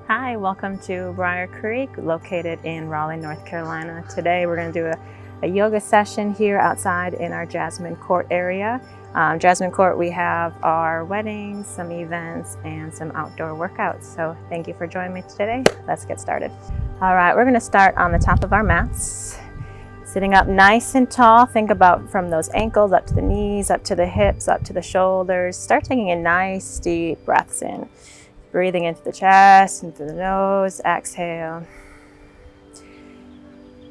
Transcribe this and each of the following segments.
Hi, welcome to Brier Creek, located in Raleigh, North Carolina. Today we're going to do a yoga session here outside in our Jasmine Court area. Jasmine Court, we have our weddings, some events, and some outdoor workouts. So thank you for joining me today. Let's get started. All right, we're going to start on the top of our mats. Sitting up nice and tall. Think about from those ankles up to the knees, up to the hips, up to the shoulders. Start taking in nice deep breaths in. Breathing into the chest, into the nose, exhale.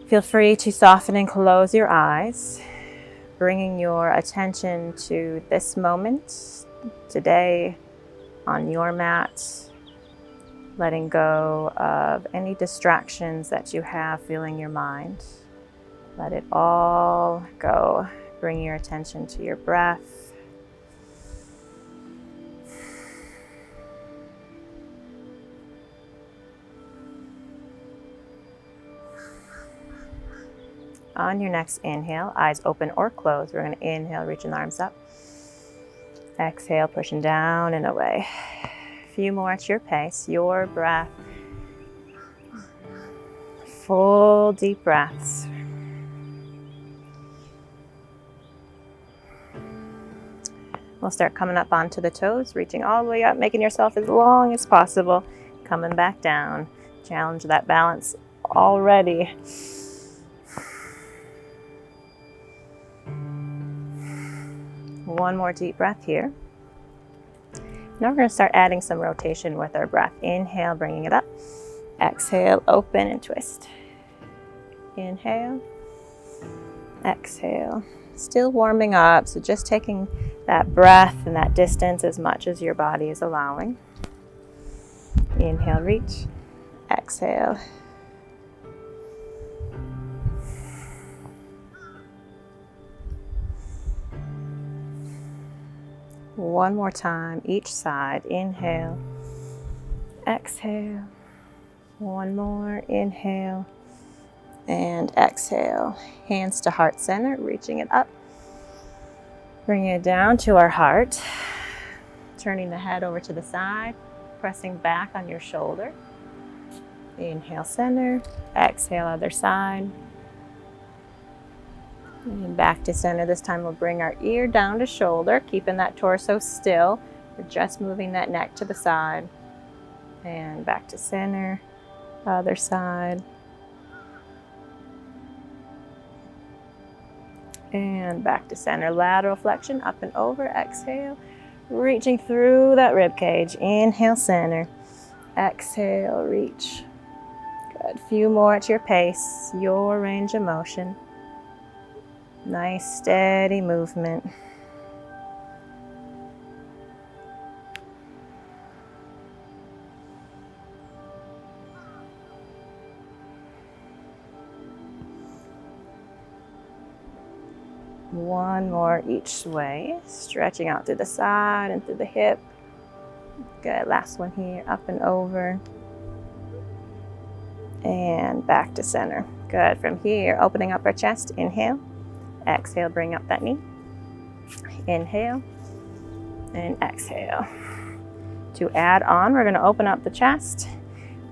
Feel free to soften and close your eyes, bringing your attention to this moment, today, on your mat, letting go of any distractions that you have filling your mind. Let it all go. Bring your attention to your breath. On your next inhale, eyes open or closed. We're going to inhale, reaching the arms up. Exhale, pushing down and away. A few more at your pace, your breath. Full deep breaths. We'll start coming up onto the toes, reaching all the way up, making yourself as long as possible. Coming back down. Challenge that balance already. One more deep breath here. Now we're going to start adding some rotation with our breath. Inhale, bringing it up. Exhale, open and twist. Inhale. Exhale. Still warming up, so just taking that breath and that distance as much as your body is allowing. Inhale, reach. Exhale. One more time, each side. Inhale, exhale. One more, inhale, and exhale. Hands to heart center, reaching it up. Bringing it down to our heart. Turning the head over to the side, pressing back on your shoulder. Inhale, center. Exhale, other side. And back to center. This time we'll bring our ear down to shoulder, keeping that torso still. We're just moving that neck to the side. And back to center, other side. And back to center. Lateral flexion, up and over. Exhale, reaching through that rib cage. Inhale, center. Exhale, reach. Good. Few more at your pace, your range of motion. Nice, steady movement. One more each way, stretching out through the side and through the hip. Good, last one here, up and over. And back to center. Good, from here, opening up our chest, inhale. Exhale, bring up that knee. Inhale and exhale. To add on, we're going to open up the chest,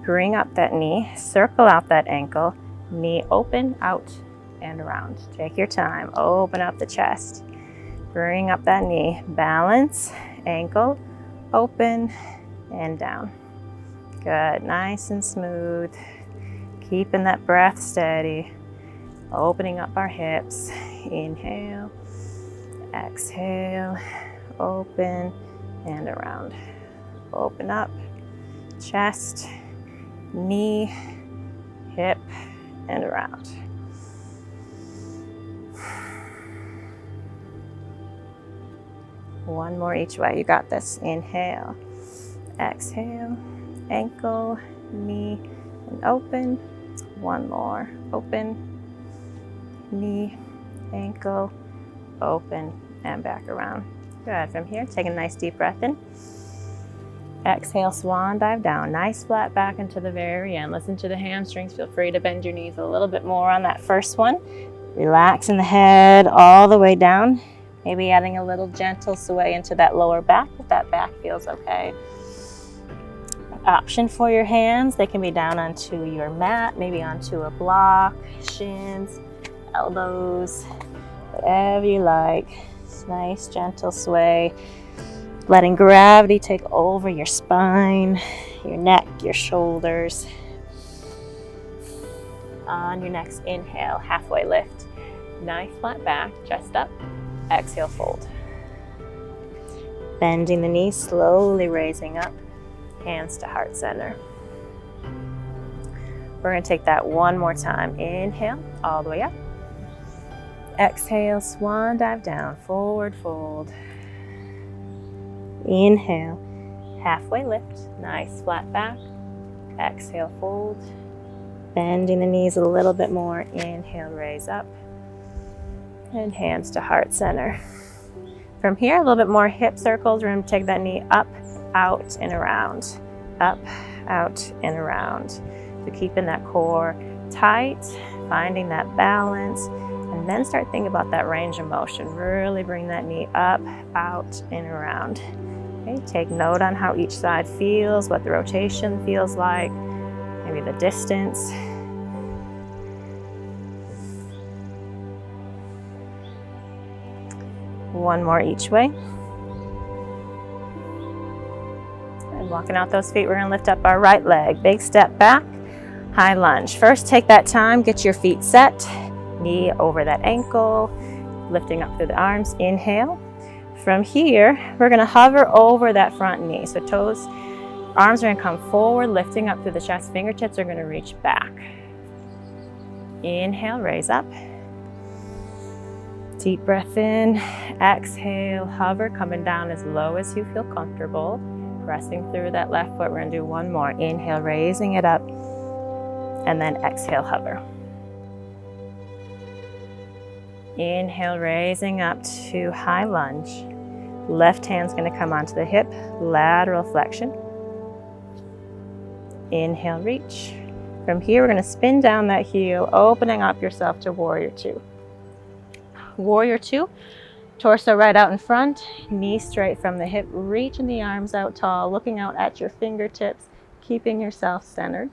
bring up that knee, circle out that ankle, knee open, out and around. Take your time, open up the chest, bring up that knee, balance, ankle, open and down. Good, nice and smooth. Keeping that breath steady. Opening up our hips. Inhale, exhale, open and around. Open up, chest, knee, hip, and around. One more each way. You got this. Inhale, exhale, ankle, knee, and open. One more. Open. Knee, ankle, open, and back around. Good. From here, take a nice deep breath in. Exhale, swan dive down. Nice flat back into the very end. Listen to the hamstrings. Feel free to bend your knees a little bit more on that first one. Relaxing the head all the way down. Maybe adding a little gentle sway into that lower back if that back feels okay. option for your hands. They can be down onto your mat, maybe onto a block, shins, elbows, whatever you like. It's nice, gentle sway. Letting gravity take over your spine, your neck, your shoulders. On your next inhale, halfway lift. Nice flat back, chest up. Exhale, fold. Bending the knees, slowly raising up. Hands to heart center. We're going to take that one more time. Inhale, all the way up. Exhale, swan dive down, forward fold. Inhale, halfway lift, nice flat back. Exhale, fold. Bending the knees a little bit more. Inhale, raise up. And hands to heart center. From here, a little bit more hip circles. We're going to take that knee up, out, and around. Up, out, and around. So keeping that core tight, finding that balance, and then start thinking about that range of motion. Really bring that knee up, out, and around. Okay, take note on how each side feels, what the rotation feels like, maybe the distance. One more each way. And walking out those feet, we're going to lift up our right leg. Big step back, high lunge. First, take that time, get your feet set. Knee over that ankle, lifting up through the arms. Inhale. From here, we're going to hover over that front knee. So toes, arms are going to come forward, lifting up through the chest. Fingertips are going to reach back. Inhale, raise up. Deep breath in. Exhale, hover, coming down as low as you feel comfortable. Pressing through that left foot. We're going to do one more. Inhale, raising it up. And then exhale, hover. Inhale, raising up to high lunge. Left hand's going to come onto the hip, lateral flexion. Inhale, reach. From here, we're going to spin down that heel, opening up yourself to warrior two. Warrior two, torso right out in front, knee straight from the hip, reaching the arms out tall, looking out at your fingertips, keeping yourself centered.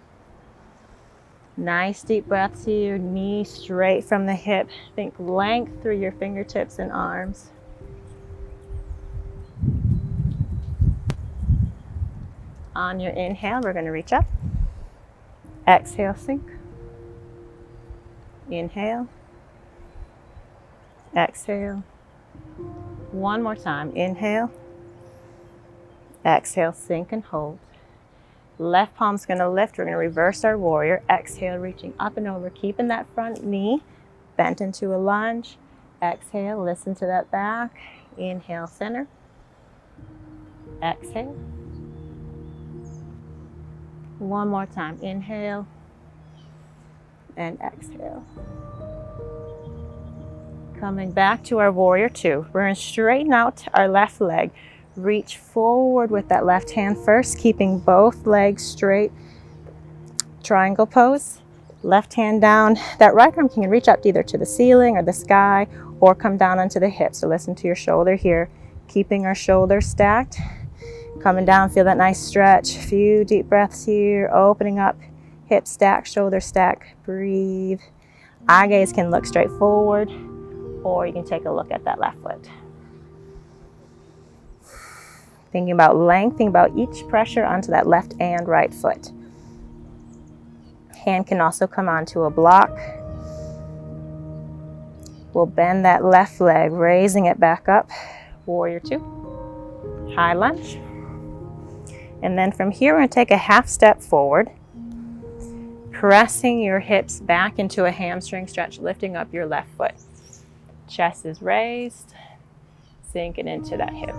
Nice deep breaths here, knee straight from the hip. Think length through your fingertips and arms. On your inhale, we're going to reach up. Exhale, sink. Inhale. Exhale. One more time. Inhale. Exhale, sink and hold. Left palm's going to lift. We're going to reverse our warrior. Exhale, reaching up and over, keeping that front knee bent into a lunge. Exhale, listen to that back. Inhale, center. Exhale. One more time. Inhale and exhale. Coming back to our warrior two. We're going to straighten out our left leg. Reach forward with that left hand first, keeping both legs straight. Triangle pose. Left hand down. That right arm can reach up either to the ceiling or the sky or come down onto the hip. So listen to your shoulder here. Keeping our shoulders stacked. Coming down, feel that nice stretch. A few deep breaths here. Opening up. Hip stack, shoulder stack. Breathe. Eye gaze can look straight forward, or you can take a look at that left foot. Thinking about length, thinking about each pressure onto that left and right foot. Hand can also come onto a block. We'll bend that left leg, raising it back up. Warrior two. High lunge. And then from here, we're going to take a half step forward, pressing your hips back into a hamstring stretch, lifting up your left foot. Chest is raised, sinking into that hip.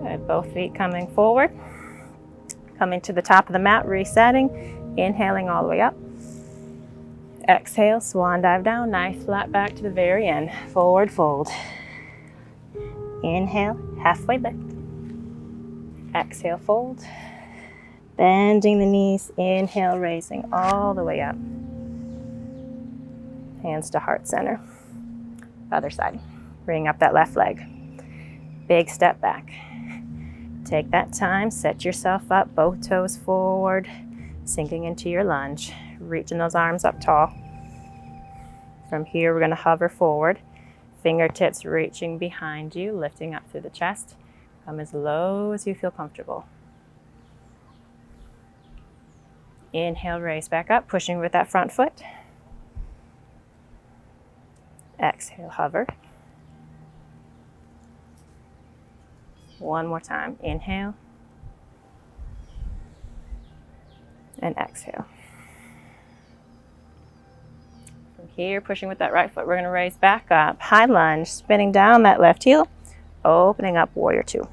Good, both feet coming forward. Coming to the top of the mat, resetting, inhaling all the way up. Exhale, swan dive down, nice flat back to the very end. Forward fold. Inhale, halfway lift. Exhale, fold. Bending the knees, inhale, raising all the way up. Hands to heart center. Other side. Bring up that left leg. Big step back. Take that time, set yourself up, both toes forward, sinking into your lunge. Reaching those arms up tall. From here, we're going to hover forward. Fingertips reaching behind you, lifting up through the chest. Come as low as you feel comfortable. Inhale, raise back up, pushing with that front foot. Exhale, hover. One more time. Inhale. And exhale. From here, pushing with that right foot, we're going to raise back up. High lunge, spinning down that left heel, opening up warrior two.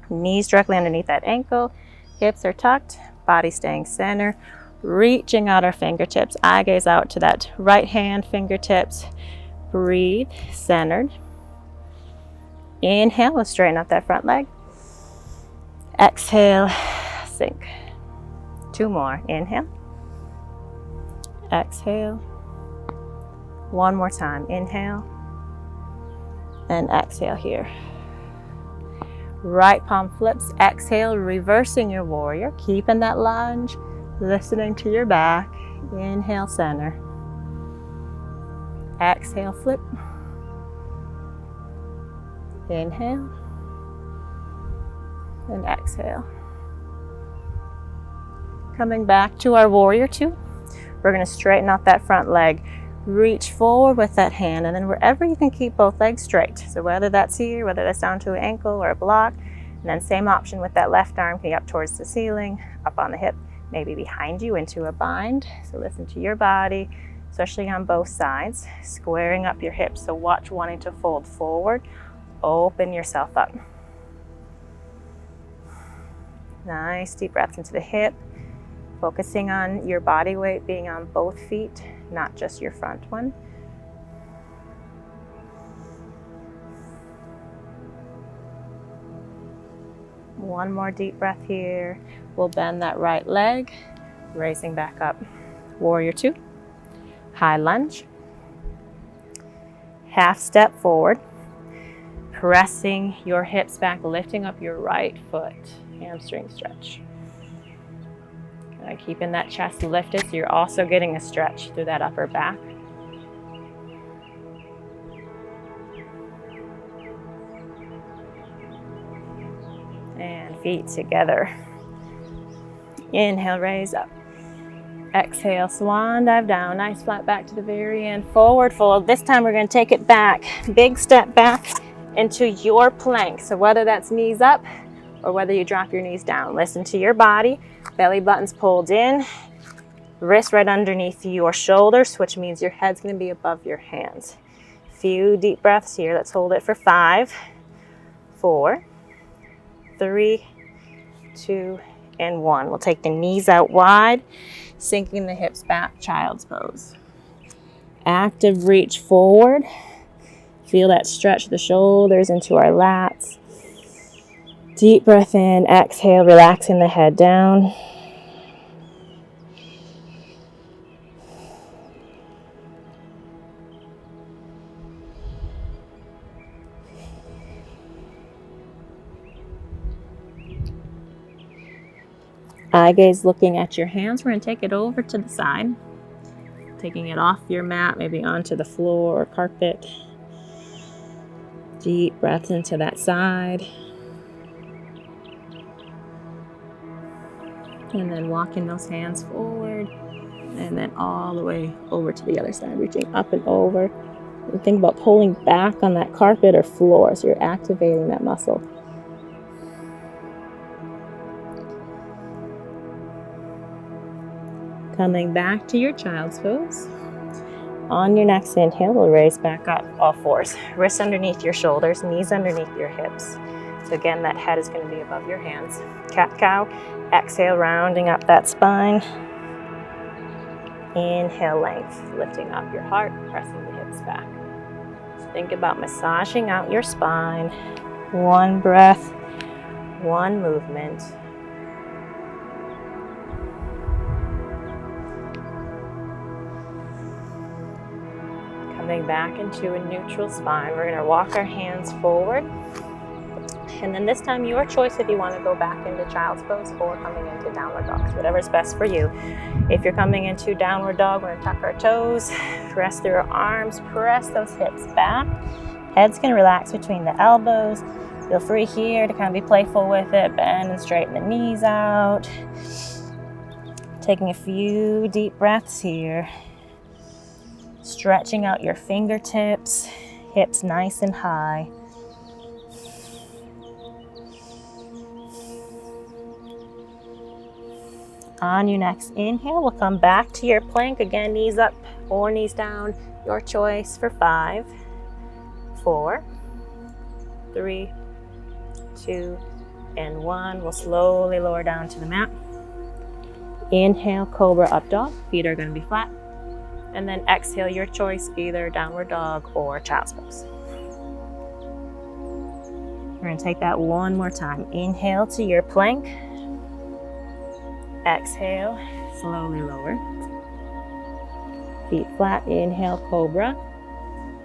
Knees directly underneath that ankle, hips are tucked, body staying center, reaching out our fingertips. Eye gaze out to that right hand, fingertips. Breathe, centered. Inhale, we'll straighten up that front leg. Exhale, sink. Two more. Inhale. Exhale. One more time. Inhale. And exhale here. Right palm flips. Exhale, reversing your warrior. Keeping that lunge. Listening to your back. Inhale, center. Exhale, flip. Inhale. And exhale. Coming back to our warrior two. We're going to straighten out that front leg. Reach forward with that hand, and then wherever you can keep both legs straight. So whether that's here, whether that's down to an ankle or a block, and then same option with that left arm, can you up towards the ceiling, up on the hip, maybe behind you into a bind. So listen to your body, especially on both sides. Squaring up your hips, so watch wanting to fold forward. Open yourself up. Nice deep breaths into the hip. Focusing on your body weight being on both feet, not just your front one. One more deep breath here. We'll bend that right leg, raising back up. Warrior two. High lunge. Half step forward. Pressing your hips back, lifting up your right foot. Hamstring stretch. Keeping that chest lifted, so you're also getting a stretch through that upper back. And feet together. Inhale, raise up. Exhale, swan dive down. Nice flat back to the very end. Forward fold. This time we're going to take it back. Big step back into your plank. So whether that's knees up or whether you drop your knees down, listen to your body. Belly button's pulled in, wrist right underneath your shoulders, which means your head's going to be above your hands. Few deep breaths here. Let's hold it for 5, 4, 3, 2, and 1. We'll take the knees out wide, sinking the hips back, child's pose. Active reach forward. Feel that stretch the shoulders into our lats. Deep breath in, exhale, relaxing the head down. Eye gaze looking at your hands. We're going to take it over to the side. Taking it off your mat, maybe onto the floor or carpet. Deep breath into that side. And then walking those hands forward. And then all the way over to the other side, reaching up and over. And think about pulling back on that carpet or floor, so you're activating that muscle. Coming back to your child's pose. On your next inhale, we'll raise back up, all fours. Wrists underneath your shoulders, knees underneath your hips. So again, that head is going to be above your hands. Cat-cow, exhale, rounding up that spine. Inhale, length, lifting up your heart, pressing the hips back. So think about massaging out your spine. One breath, one movement. Coming back into a neutral spine. We're going to walk our hands forward. And then this time, your choice if you want to go back into child's pose or coming into downward dog, whatever's best for you. If you're coming into downward dog, we're going to tuck our toes, press through our arms, press those hips back. Head's going to relax between the elbows. Feel free here to kind of be playful with it. Bend and straighten the knees out. Taking a few deep breaths here. Stretching out your fingertips, hips nice and high. On your next inhale, we'll come back to your plank. Again, knees up or knees down, your choice for 5, 4, 3, 2, and 1. We'll slowly lower down to the mat. Inhale, cobra up dog. Feet are going to be flat. And then exhale, your choice, either downward dog or child's pose. We're going to take that one more time. Inhale to your plank. Exhale, slowly lower. Feet flat. Inhale, cobra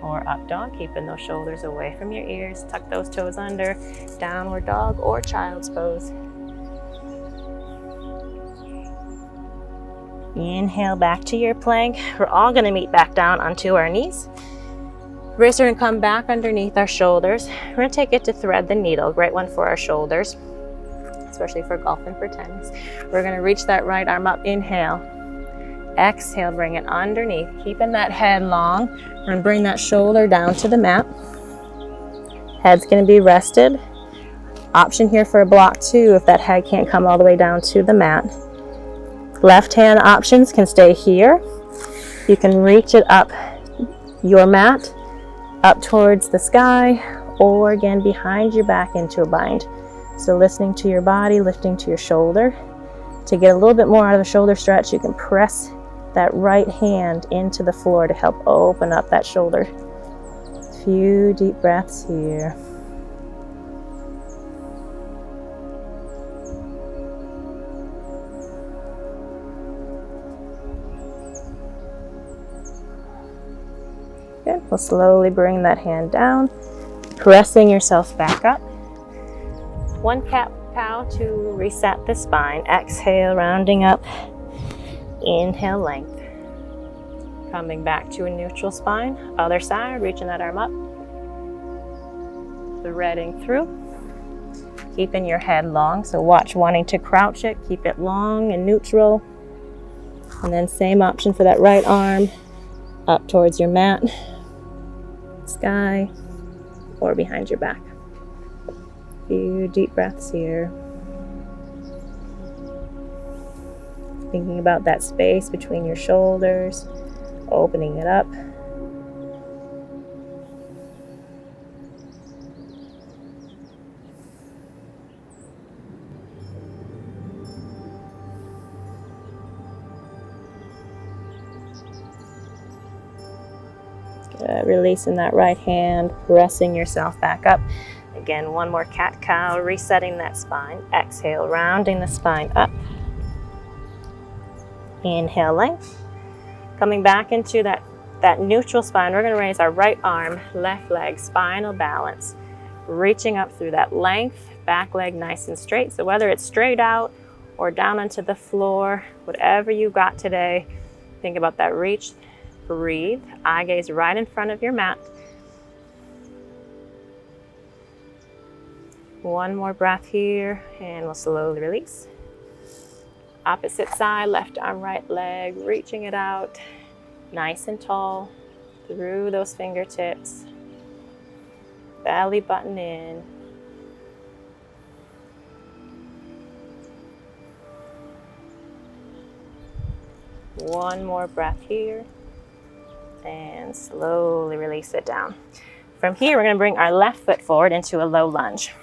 or up dog, keeping those shoulders away from your ears. Tuck those toes under. Downward dog or child's pose. Inhale back to your plank. We're all going to meet back down onto our knees. Wrists are going to come back underneath our shoulders. We're going to take it to thread the needle. Great one for our shoulders, especially for golf and for tennis. We're going to reach that right arm up. Inhale. Exhale, bring it underneath. Keeping that head long. We're going to bring that shoulder down to the mat. Head's going to be rested. Option here for a block too if that head can't come all the way down to the mat. Left hand options can stay here. You can reach it up your mat, up towards the sky, or again behind your back into a bind. So listening to your body, lifting to your shoulder. To get a little bit more out of the shoulder stretch, you can press that right hand into the floor to help open up that shoulder. A few deep breaths here. Good. We'll slowly bring that hand down, pressing yourself back up. One cat-cow to reset the spine. Exhale, rounding up. Inhale, length. Coming back to a neutral spine. Other side, reaching that arm up. Threading through. Keeping your head long, so watch wanting to crouch it. Keep it long and neutral. And then same option for that right arm. Up towards your mat, sky, or behind your back. A few deep breaths here. Thinking about that space between your shoulders, opening it up. Releasing that right hand, pressing yourself back up. Again, one more cat-cow, resetting that spine. Exhale, rounding the spine up. Inhale, length. Coming back into that neutral spine, we're going to raise our right arm, left leg, spinal balance. Reaching up through that length, back leg nice and straight. So whether it's straight out or down onto the floor, whatever you got today, think about that reach. Breathe. Eye gaze right in front of your mat. One more breath here, and we'll slowly release. Opposite side, left arm, right leg, reaching it out, nice and tall, through those fingertips. Belly button in. One more breath here. And slowly release it down. From here, we're going to bring our left foot forward into a low lunge.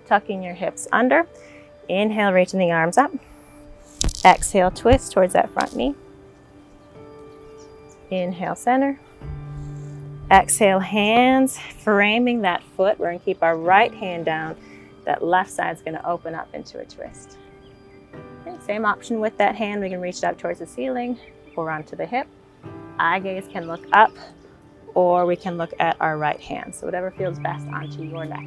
Tucking your hips under. Inhale, reaching the arms up. Exhale, twist towards that front knee. Inhale, center. Exhale, hands framing that foot. We're going to keep our right hand down. That left side's going to open up into a twist. Okay, same option with that hand. We can reach it up towards the ceiling or onto the hip. Eye gaze can look up or we can look at our right hand. So whatever feels best onto your neck.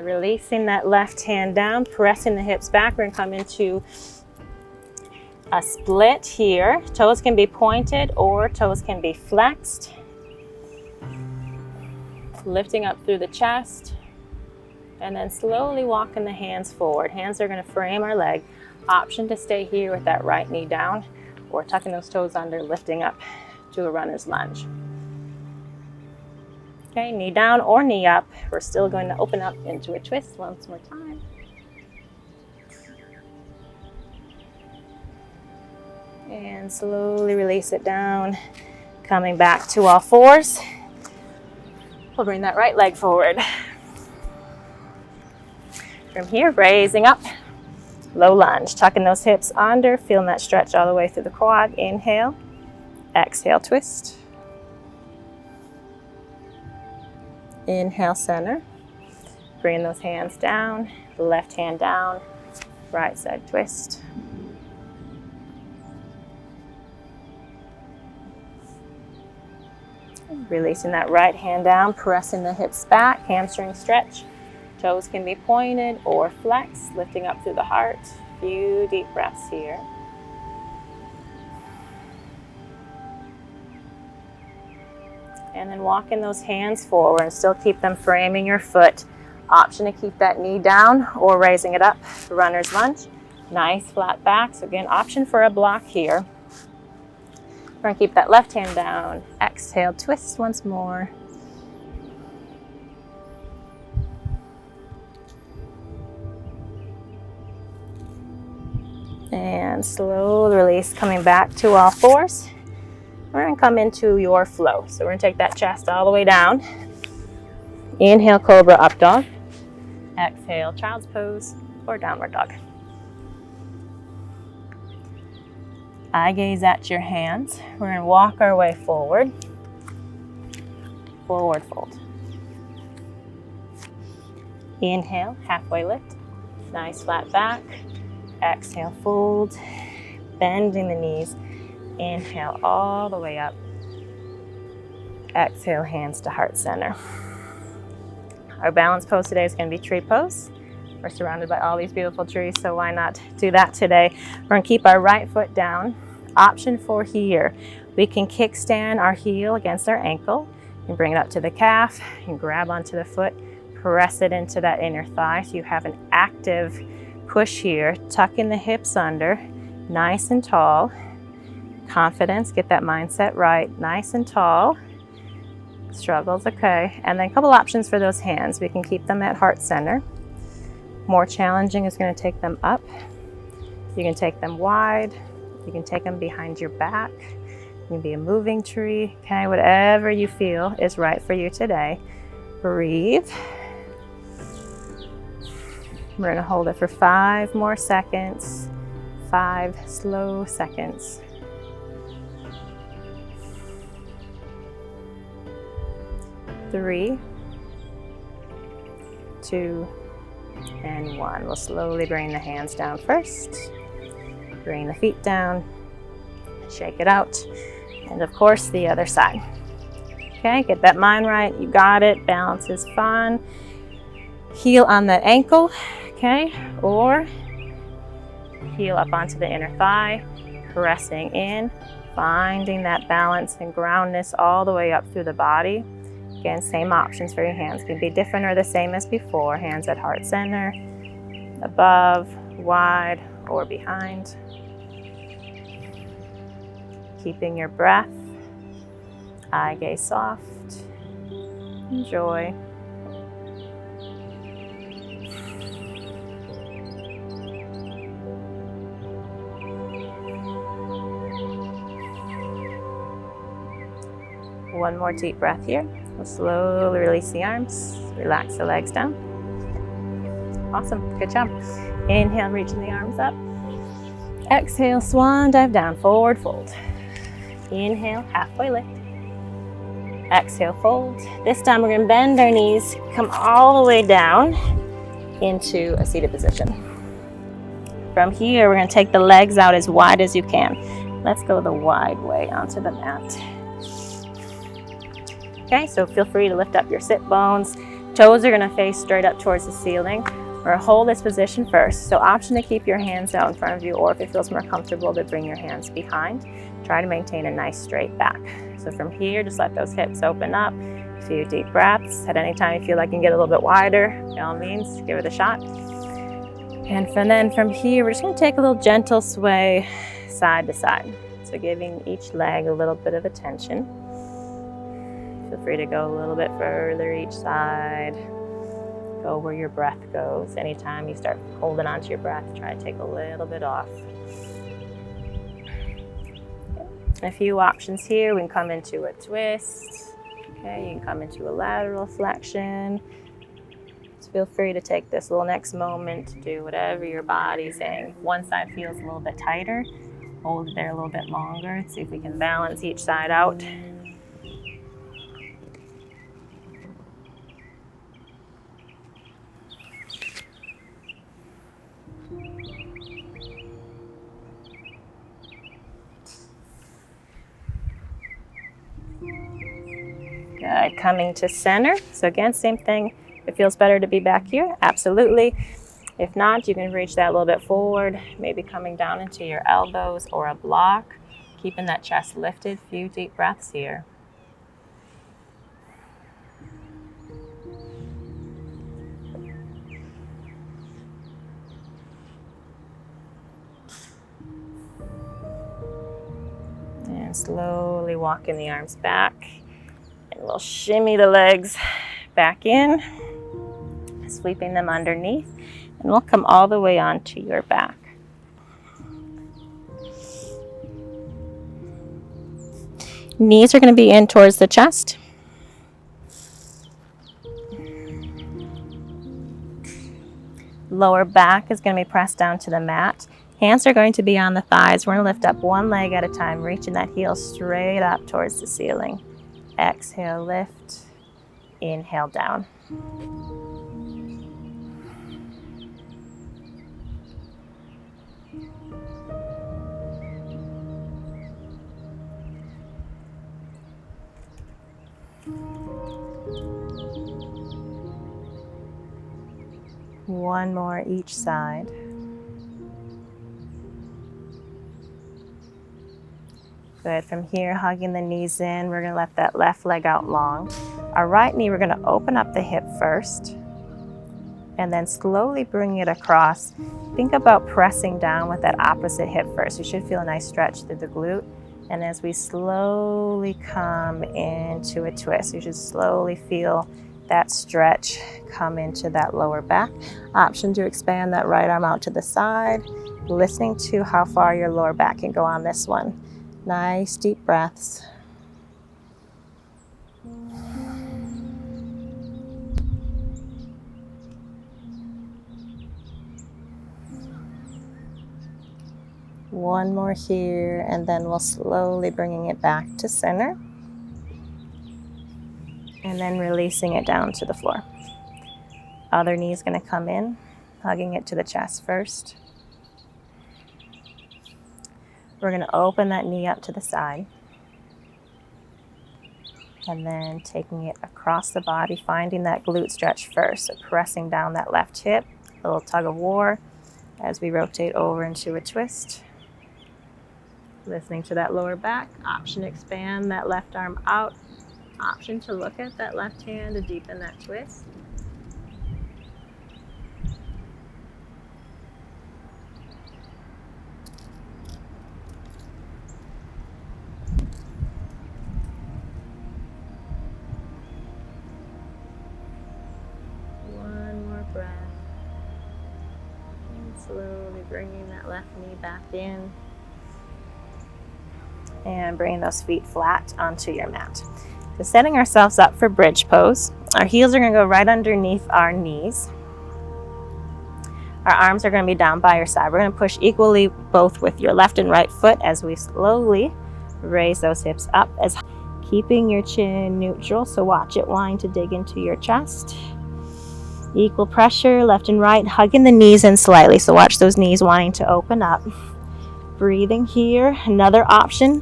Releasing that left hand down, pressing the hips back. We're going to come into a split here. Toes can be pointed or toes can be flexed. Lifting up through the chest, and then slowly walking the hands forward. Hands are going to frame our leg. Option to stay here with that right knee down, or tucking those toes under, lifting up to a runner's lunge. Okay, knee down or knee up. We're still going to open up into a twist once more time. And slowly release it down, coming back to all fours. We'll bring that right leg forward. From here, raising up, low lunge, tucking those hips under, feeling that stretch all the way through the quad. Inhale, exhale, twist. Inhale, center. Bring those hands down, left hand down, right side twist. Releasing that right hand down, pressing the hips back, hamstring stretch. Toes can be pointed or flexed, lifting up through the heart. Few deep breaths here. And then walking those hands forward and still keep them framing your foot. Option to keep that knee down or raising it up. Runner's lunge. Nice flat back. So again, option for a block here. We're going to keep that left hand down. Exhale, twist once more. And slowly release, coming back to all fours. We're going to come into your flow. So we're going to take that chest all the way down. Inhale, cobra, up dog. Exhale, child's pose or downward dog. Eye gaze at your hands. We're going to walk our way forward. Forward fold. Inhale, halfway lift. Nice flat back. Exhale, fold. Bending the knees. Inhale all the way up. Exhale, hands to heart center. Our balance pose today is going to be tree pose. We're surrounded by all these beautiful trees, so why not do that today? We're going to keep our right foot down. Option for here, we can kickstand our heel against our ankle and bring it up to the calf and grab onto the foot, press it into that inner thigh so you have an active push here, tucking the hips under, nice and tall. Confidence, get that mindset right, nice and tall. Struggles, okay. And then a couple options for those hands. We can keep them at heart center. More challenging is going to take them up. You can take them wide. You can take them behind your back. You can be a moving tree. Okay, whatever you feel is right for you today. Breathe. We're going to hold it for 5 more seconds. 5 slow seconds. 3, 2, and 1. We'll slowly bring the hands down first. Bring the feet down. Shake it out. And of course, the other side. Okay, get that mind right. You got it. Balance is fun. Heel on that ankle, okay? Or heel up onto the inner thigh, pressing in, finding that balance and groundness all the way up through the body. Again, same options for your hands. Can be different or the same as before. Hands at heart center, above, wide, or behind. Keeping your breath. Eye gaze soft. Enjoy. One more deep breath here. We'll slowly release the arms. Relax the legs down. Awesome, good job. Inhale, reaching the arms up. Exhale, swan dive down, forward fold. Inhale, halfway lift. Exhale, fold. This time we're going to bend our knees, come all the way down into a seated position. From here, we're going to take the legs out as wide as you can. Let's go the wide way onto the mat. Okay, so feel free to lift up your sit bones. Toes are going to face straight up towards the ceiling. Or hold this position first. So option to keep your hands out in front of you, or if it feels more comfortable to bring your hands behind. Try to maintain a nice straight back. So from here, just let those hips open up. A few deep breaths. At any time you feel like you can get a little bit wider, by all means, give it a shot. And then from here, we're just going to take a little gentle sway side to side. So giving each leg a little bit of attention. Feel free to go a little bit further each side. Go where your breath goes. Anytime you start holding onto your breath, try to take a little bit off. Okay. A few options here. We can come into a twist. Okay, you can come into a lateral flexion. So feel free to take this little next moment to do whatever your body's saying. If one side feels a little bit tighter, hold it there a little bit longer. See if we can balance each side out. Good, coming to center. So again, same thing. If it feels better to be back here, absolutely. If not, you can reach that a little bit forward, maybe coming down into your elbows or a block, keeping that chest lifted. Few deep breaths here. And slowly walking the arms back. And we'll shimmy the legs back in, sweeping them underneath, and we'll come all the way onto your back. Knees are going to be in towards the chest. Lower back is going to be pressed down to the mat. Hands are going to be on the thighs. We're going to lift up one leg at a time, reaching that heel straight up towards the ceiling. Exhale, lift. Inhale, down. One more each side. Good. From here, hugging the knees in, we're going to let that left leg out long. Our right knee, we're going to open up the hip first and then slowly bring it across. Think about pressing down with that opposite hip first. You should feel a nice stretch through the glute. And as we slowly come into a twist, you should slowly feel that stretch come into that lower back. Option to expand that right arm out to the side, listening to how far your lower back can go on this one. Nice deep breaths. One more here, and then we'll slowly bringing it back to center. And then releasing it down to the floor. Other knee's going to come in, hugging it to the chest first. We're going to open that knee up to the side. And then taking it across the body, finding that glute stretch first. So pressing down that left hip, a little tug of war as we rotate over into a twist. Listening to that lower back. Option to expand that left arm out. Option to look at that left hand to deepen that twist. One more breath. And slowly bringing that left knee back in. And bringing those feet flat onto your mat. So setting ourselves up for bridge pose. Our heels are going to go right underneath our knees. Our arms are going to be down by your side. We're going to push equally both with your left and right foot as we slowly raise those hips up, as keeping your chin neutral. So watch it wind to dig into your chest. Equal pressure, left and right, hugging the knees in slightly. So watch those knees wanting to open up. Breathing here. Another option,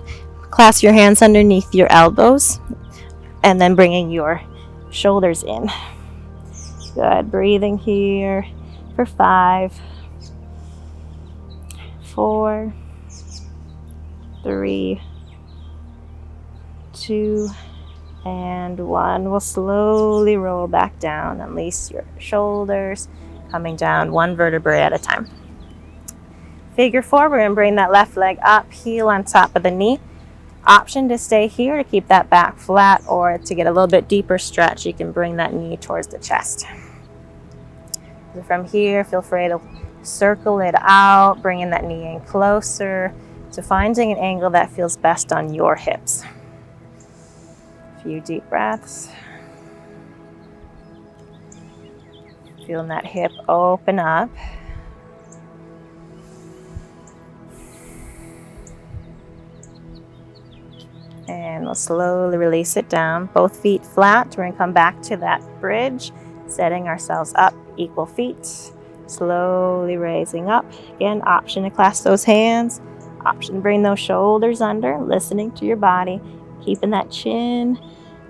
clasp your hands underneath your elbows and then bringing your shoulders in. Good. Breathing here for 5, 4, 3, 2, and 1. We'll slowly roll back down. Unleash your shoulders, coming down one vertebrae at a time. Figure 4, we're going to bring that left leg up, heel on top of the knee. Option to stay here to keep that back flat, or to get a little bit deeper stretch, you can bring that knee towards the chest. So from here, feel free to circle it out, bringing that knee in closer to finding an angle that feels best on your hips. A few deep breaths. Feeling that hip open up. And we'll slowly release it down. Both feet flat. We're going to come back to that bridge, setting ourselves up, equal feet. Slowly raising up. Again, option to clasp those hands. Option to bring those shoulders under, listening to your body. Keeping that chin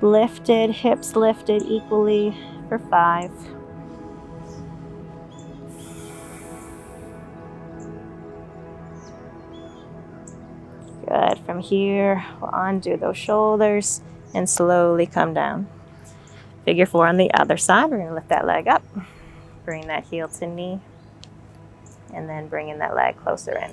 lifted, hips lifted equally for 5. Good. From here, we'll undo those shoulders and slowly come down. Figure 4 on the other side. We're going to lift that leg up. Bring that heel to knee. And then bringing that leg closer in.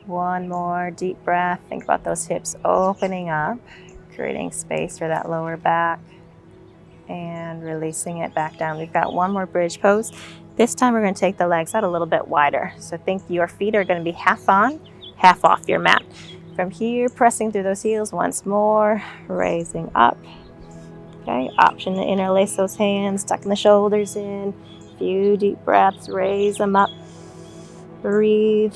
One more deep breath. Think about those hips opening up, creating space for that lower back, and releasing it back down. We've got one more bridge pose. This time we're going to take the legs out a little bit wider. So think your feet are going to be half on, half off your mat. From here, pressing through those heels once more, raising up. Okay, option to interlace those hands, tucking the shoulders in. A few deep breaths, raise them up. Breathe.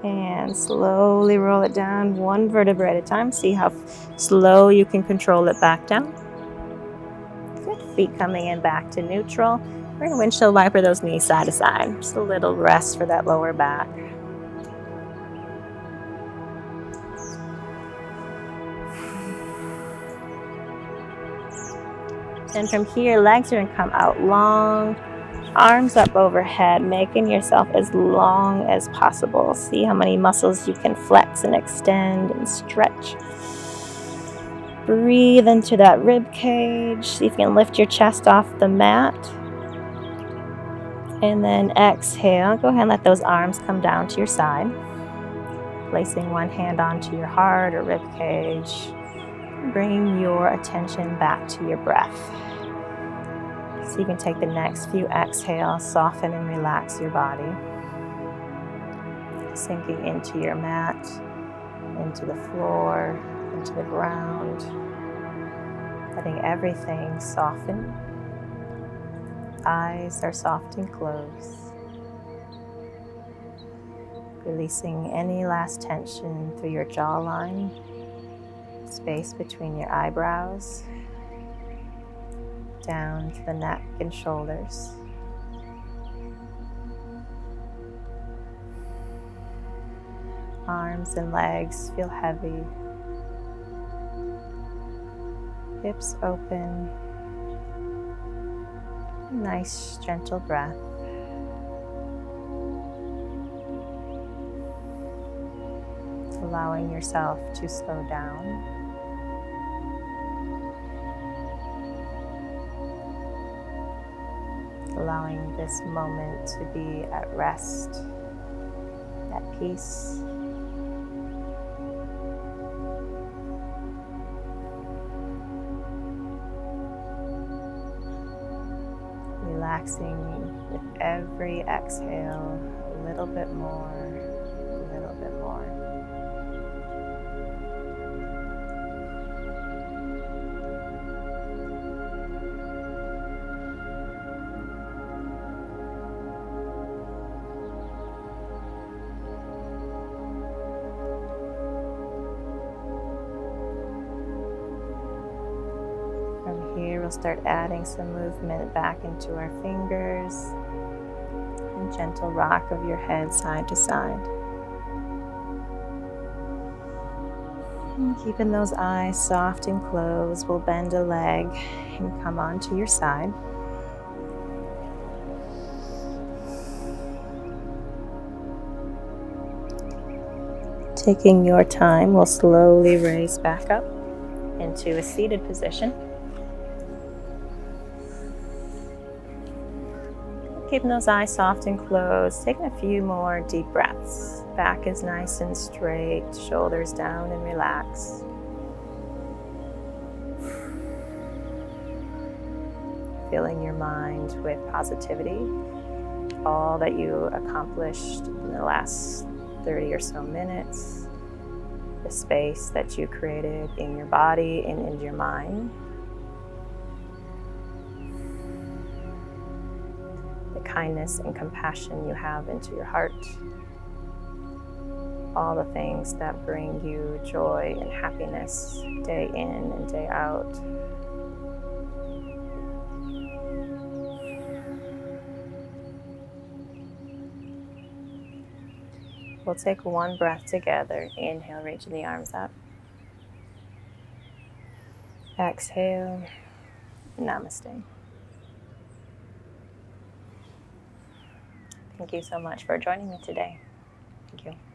And slowly roll it down one vertebra at a time. See how slow you can control it back down. Good. Feet coming in back to neutral. We're going to windshield wiper those knees side to side. Just a little rest for that lower back. And from here, legs are going to come out long. Arms up overhead, making yourself as long as possible. See how many muscles you can flex and extend and stretch. Breathe into that rib cage. See if you can lift your chest off the mat. And then exhale. Go ahead and let those arms come down to your side. Placing one hand onto your heart or rib cage. Bring your attention back to your breath. So you can take the next few exhales, soften and relax your body. Sinking into your mat, into the floor, into the ground. Letting everything soften. Eyes are soft and closed. Releasing any last tension through your jawline, space between your eyebrows, down to the neck and shoulders. Arms and legs feel heavy. Hips open. Nice gentle breath. Allowing yourself to slow down. Allowing this moment to be at rest, at peace. Relaxing with every exhale, little bit more, a little bit more. From here, we'll start adding some movement back into our fingers and gentle rock of your head side to side. And keeping those eyes soft and closed, we'll bend a leg and come onto your side. Taking your time, we'll slowly raise back up into a seated position. Keeping those eyes soft and closed, taking a few more deep breaths. Back is nice and straight, shoulders down and relax. Filling your mind with positivity, all that you accomplished in the last 30 or so minutes, the space that you created in your body and in your mind. Kindness and compassion you have into your heart, all the things that bring you joy and happiness day in and day out. We'll take one breath together. Inhale, reaching the arms up. Exhale, namaste. Thank you so much for joining me today. Thank you.